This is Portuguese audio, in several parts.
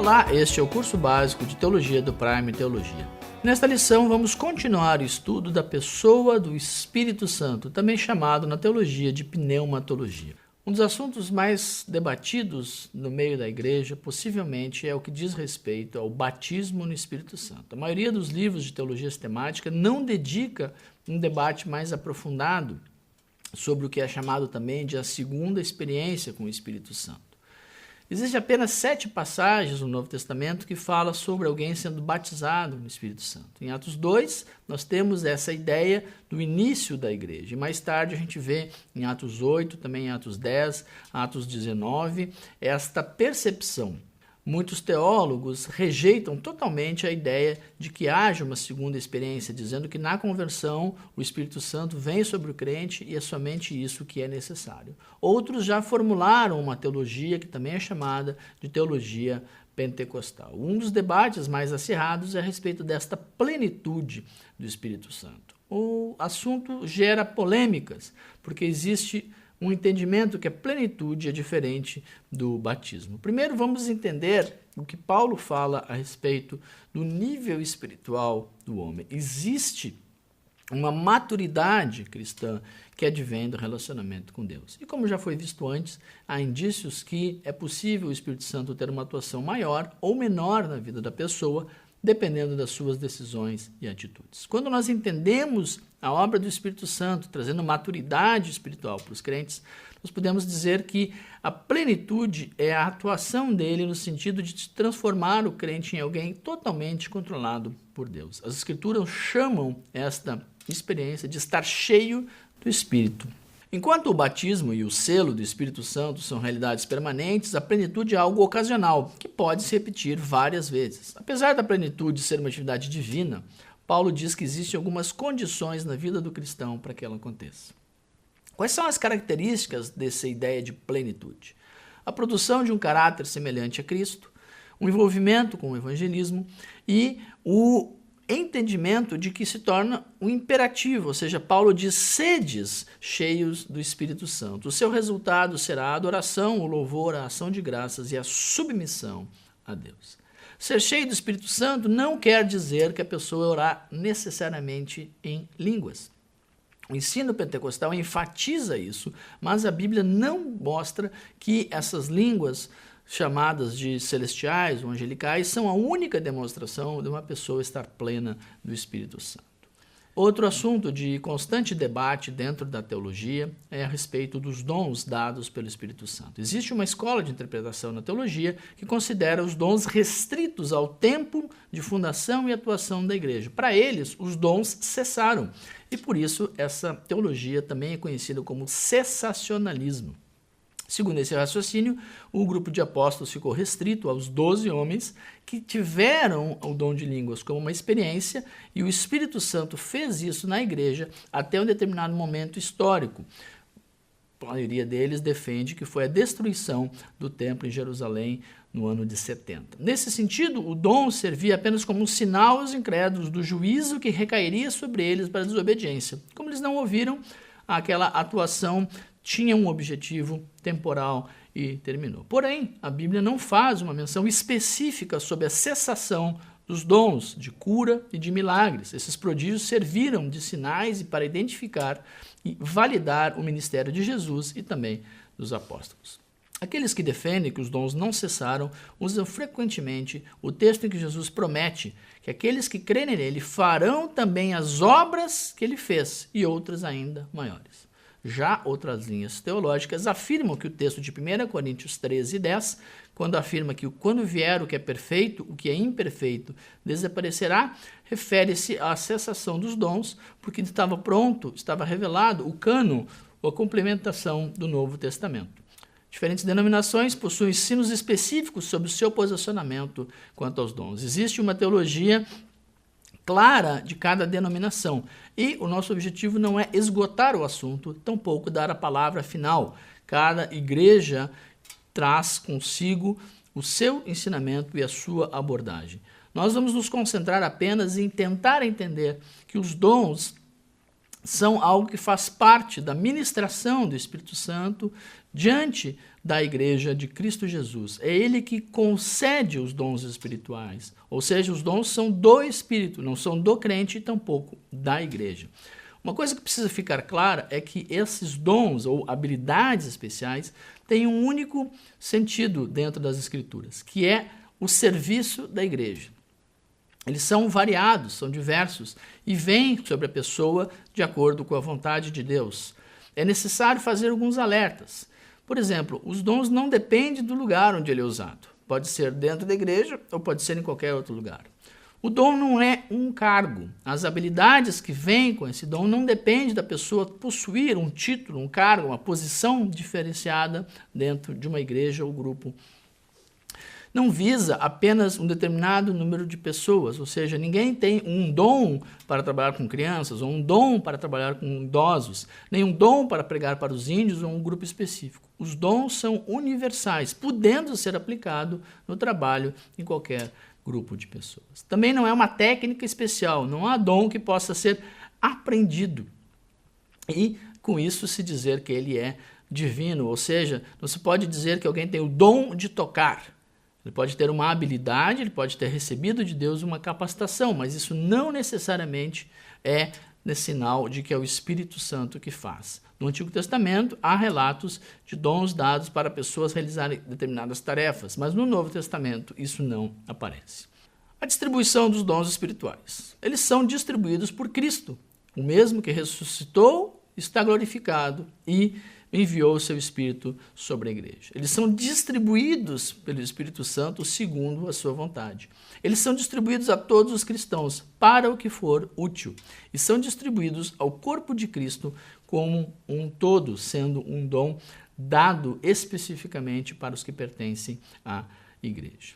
Olá, este é o curso básico de Teologia do Prime Teologia. Nesta lição vamos continuar o estudo da pessoa do Espírito Santo, também chamado na teologia de pneumatologia. Um dos assuntos mais debatidos no meio da igreja, possivelmente, é o que diz respeito ao batismo no Espírito Santo. A maioria dos livros de teologia sistemática não dedica um debate mais aprofundado sobre o que é chamado também de a segunda experiência com o Espírito Santo. Existem apenas 7 passagens no Novo Testamento que falam sobre alguém sendo batizado no Espírito Santo. Em Atos 2, nós temos essa ideia do início da igreja. E mais tarde a gente vê em Atos 8, também em Atos 10, Atos 19, esta percepção. Muitos teólogos rejeitam totalmente a ideia de que haja uma segunda experiência, dizendo que na conversão o Espírito Santo vem sobre o crente e é somente isso que é necessário. Outros já formularam uma teologia que também é chamada de teologia pentecostal. Um dos debates mais acirrados é a respeito desta plenitude do Espírito Santo. O assunto gera polêmicas, porque existe um entendimento que a plenitude é diferente do batismo. Primeiro, vamos entender o que Paulo fala a respeito do nível espiritual do homem. Existe uma maturidade cristã que advém do relacionamento com Deus. E como já foi visto antes, há indícios que é possível o Espírito Santo ter uma atuação maior ou menor na vida da pessoa, dependendo das suas decisões e atitudes. Quando nós entendemos a obra do Espírito Santo, trazendo maturidade espiritual para os crentes, nós podemos dizer que a plenitude é a atuação dele no sentido de transformar o crente em alguém totalmente controlado por Deus. As Escrituras chamam esta experiência de estar cheio do Espírito. Enquanto o batismo e o selo do Espírito Santo são realidades permanentes, a plenitude é algo ocasional, que pode se repetir várias vezes. Apesar da plenitude ser uma atividade divina, Paulo diz que existem algumas condições na vida do cristão para que ela aconteça. Quais são as características dessa ideia de plenitude? A produção de um caráter semelhante a Cristo, o envolvimento com o evangelismo e o entendimento de que se torna um imperativo, ou seja, Paulo diz: sedes cheios do Espírito Santo. O seu resultado será a adoração, o louvor, a ação de graças e a submissão a Deus. Ser cheio do Espírito Santo não quer dizer que a pessoa orará necessariamente em línguas. O ensino pentecostal enfatiza isso, mas a Bíblia não mostra que essas línguas chamadas de celestiais ou angelicais são a única demonstração de uma pessoa estar plena do Espírito Santo. Outro assunto de constante debate dentro da teologia é a respeito dos dons dados pelo Espírito Santo. Existe uma escola de interpretação na teologia que considera os dons restritos ao tempo de fundação e atuação da igreja. Para eles, os dons cessaram e por isso essa teologia também é conhecida como cessacionalismo. Segundo esse raciocínio, o grupo de apóstolos ficou restrito aos 12 homens que tiveram o dom de línguas como uma experiência e o Espírito Santo fez isso na igreja até um determinado momento histórico. A maioria deles defende que foi a destruição do templo em Jerusalém no ano de 70. Nesse sentido, o dom servia apenas como um sinal aos incrédulos do juízo que recairia sobre eles para a desobediência. Como eles não ouviram, aquela atuação tinha um objetivo temporal e terminou. Porém, a Bíblia não faz uma menção específica sobre a cessação dos dons de cura e de milagres. Esses prodígios serviram de sinais e para identificar e validar o ministério de Jesus e também dos apóstolos. Aqueles que defendem que os dons não cessaram usam frequentemente o texto em que Jesus promete que aqueles que crerem nele farão também as obras que ele fez e outras ainda maiores. Já outras linhas teológicas afirmam que o texto de 1 Coríntios 13:10, quando afirma que quando vier o que é perfeito, o que é imperfeito desaparecerá, refere-se à cessação dos dons, porque estava pronto, estava revelado o cânon, ou a complementação do Novo Testamento. Diferentes denominações possuem ensinos específicos sobre o seu posicionamento quanto aos dons. Existe uma teologia clara de cada denominação. E o nosso objetivo não é esgotar o assunto, tampouco dar a palavra final. Cada igreja traz consigo o seu ensinamento e a sua abordagem. Nós vamos nos concentrar apenas em tentar entender que os dons são algo que faz parte da ministração do Espírito Santo diante da igreja de Cristo Jesus. É ele que concede os dons espirituais, ou seja, os dons são do Espírito, não são do crente e tampouco da igreja. Uma coisa que precisa ficar clara é que esses dons ou habilidades especiais têm um único sentido dentro das Escrituras, que é o serviço da igreja. Eles são variados, são diversos e vêm sobre a pessoa de acordo com a vontade de Deus. É necessário fazer alguns alertas. Por exemplo, os dons não dependem do lugar onde ele é usado. Pode ser dentro da igreja ou pode ser em qualquer outro lugar. O dom não é um cargo. As habilidades que vêm com esse dom não dependem da pessoa possuir um título, um cargo, uma posição diferenciada dentro de uma igreja ou grupo. Não visa apenas um determinado número de pessoas, ou seja, ninguém tem um dom para trabalhar com crianças, ou um dom para trabalhar com idosos, nem um dom para pregar para os índios ou um grupo específico. Os dons são universais, podendo ser aplicado no trabalho em qualquer grupo de pessoas. Também não é uma técnica especial, não há dom que possa ser aprendido. E com isso se dizer que ele é divino, ou seja, não se pode dizer que alguém tem o dom de tocar. Ele pode ter uma habilidade, ele pode ter recebido de Deus uma capacitação, mas isso não necessariamente é sinal de que é o Espírito Santo que faz. No Antigo Testamento, há relatos de dons dados para pessoas realizarem determinadas tarefas, mas no Novo Testamento isso não aparece. A distribuição dos dons espirituais. Eles são distribuídos por Cristo, o mesmo que ressuscitou, está glorificado e enviou o seu Espírito sobre a igreja. Eles são distribuídos pelo Espírito Santo segundo a sua vontade. Eles são distribuídos a todos os cristãos para o que for útil e são distribuídos ao corpo de Cristo como um todo, sendo um dom dado especificamente para os que pertencem à igreja.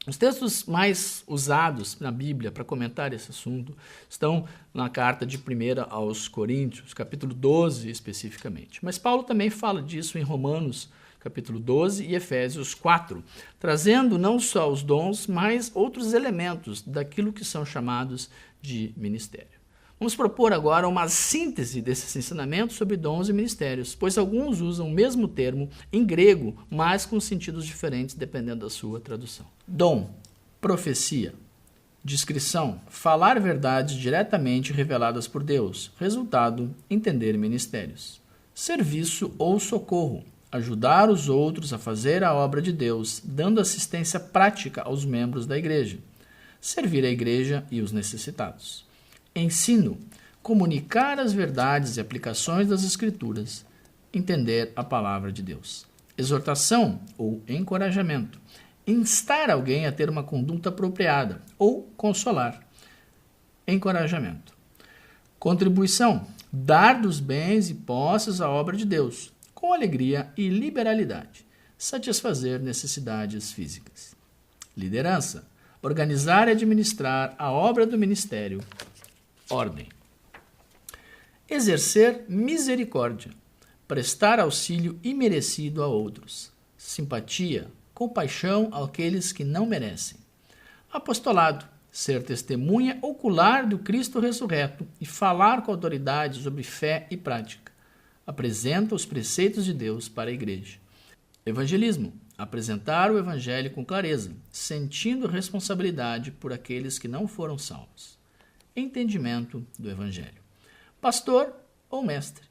Os textos mais usados na Bíblia para comentar esse assunto estão na carta de 1 aos Coríntios, capítulo 12 especificamente. Mas Paulo também fala disso em Romanos, capítulo 12 e Efésios 4, trazendo não só os dons, mas outros elementos daquilo que são chamados de ministério. Vamos propor agora uma síntese desses ensinamentos sobre dons e ministérios, pois alguns usam o mesmo termo em grego, mas com sentidos diferentes dependendo da sua tradução. Dom, profecia, discrição, falar verdades diretamente reveladas por Deus. Resultado, entender ministérios. Serviço ou socorro, ajudar os outros a fazer a obra de Deus, dando assistência prática aos membros da igreja. Servir a igreja e os necessitados. Ensino, comunicar as verdades e aplicações das Escrituras, entender a palavra de Deus. Exortação ou encorajamento, instar alguém a ter uma conduta apropriada ou consolar. Encorajamento. Contribuição, dar dos bens e posses à obra de Deus, com alegria e liberalidade, satisfazer necessidades físicas. Liderança, organizar e administrar a obra do ministério. Ordem. Exercer misericórdia, prestar auxílio imerecido a outros. Simpatia, compaixão àqueles que não merecem. Apostolado, ser testemunha ocular do Cristo ressurreto e falar com autoridade sobre fé e prática. Apresenta os preceitos de Deus para a igreja. Evangelismo, apresentar o evangelho com clareza, sentindo responsabilidade por aqueles que não foram salvos. Entendimento do evangelho. Pastor ou mestre,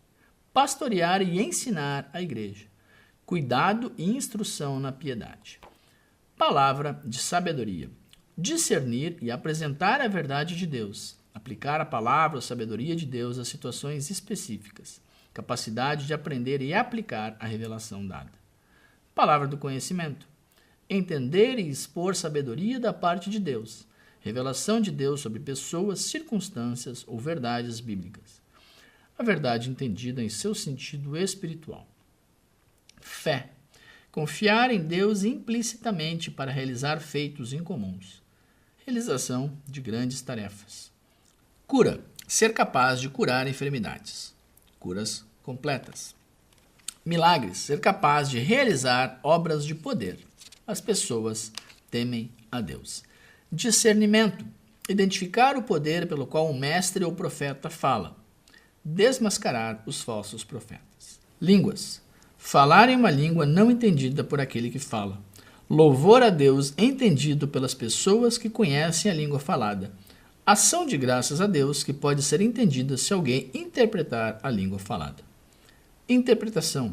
pastorear e ensinar a igreja. Cuidado e instrução na piedade. Palavra de sabedoria, discernir e apresentar a verdade de Deus. Aplicar a palavra ou sabedoria de Deus a situações específicas. Capacidade de aprender e aplicar a revelação dada. Palavra do conhecimento, entender e expor sabedoria da parte de Deus. Revelação de Deus sobre pessoas, circunstâncias ou verdades bíblicas. A verdade entendida em seu sentido espiritual. Fé. Confiar em Deus implicitamente para realizar feitos incomuns. Realização de grandes tarefas. Cura. Ser capaz de curar enfermidades. Curas completas. Milagres. Ser capaz de realizar obras de poder. As pessoas temem a Deus. Discernimento, identificar o poder pelo qual o mestre ou profeta fala. Desmascarar os falsos profetas. Línguas, Falar em uma língua não entendida por aquele que fala. Louvor a Deus entendido pelas pessoas que conhecem a língua falada. Ação de graças a Deus que pode ser entendida se alguém interpretar a língua falada. Interpretação.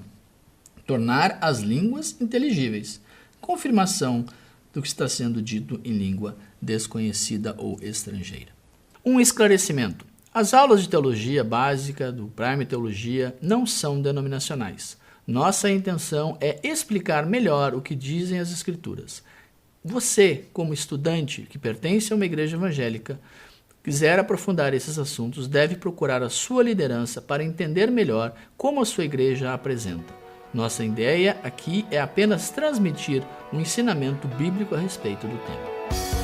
Tornar as línguas inteligíveis. Confirmação do que está sendo dito em língua desconhecida ou estrangeira. Um esclarecimento. As aulas de teologia básica do Prime Teologia não são denominacionais. Nossa intenção é explicar melhor o que dizem as Escrituras. Você, como estudante que pertence a uma igreja evangélica, quiser aprofundar esses assuntos, deve procurar a sua liderança para entender melhor como a sua igreja a apresenta. Nossa ideia aqui é apenas transmitir um ensinamento bíblico a respeito do tema.